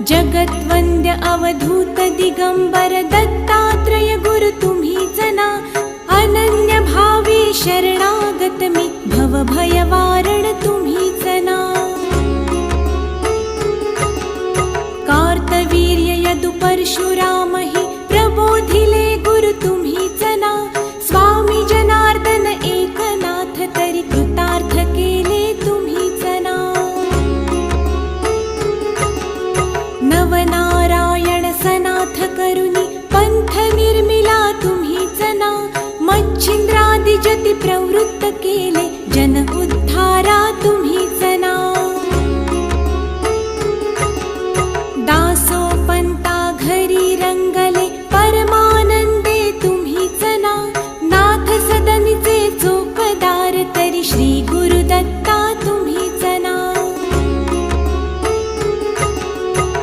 जगद्वन्द्य अवधूत दिगंबर दत्तात्रय गुरु तुम्हीच ना. अनन्य भावे शरणागत मी भव भय वारण तुम्हीच ना. कार्तवीर्य यदु परशुराम हि प्रबोधिले गुरु तुम्हीच ना. स्वामी जनार्दन एकनाथ तरी कृतार्थ केले तुम्हीच ना. नवनारायण सनाथ करुणी पंथ निर्मिला तुम्हीच ना. मच्छिंद्रादि जति प्रवृत्त केले जन उद्धारा तुम्ही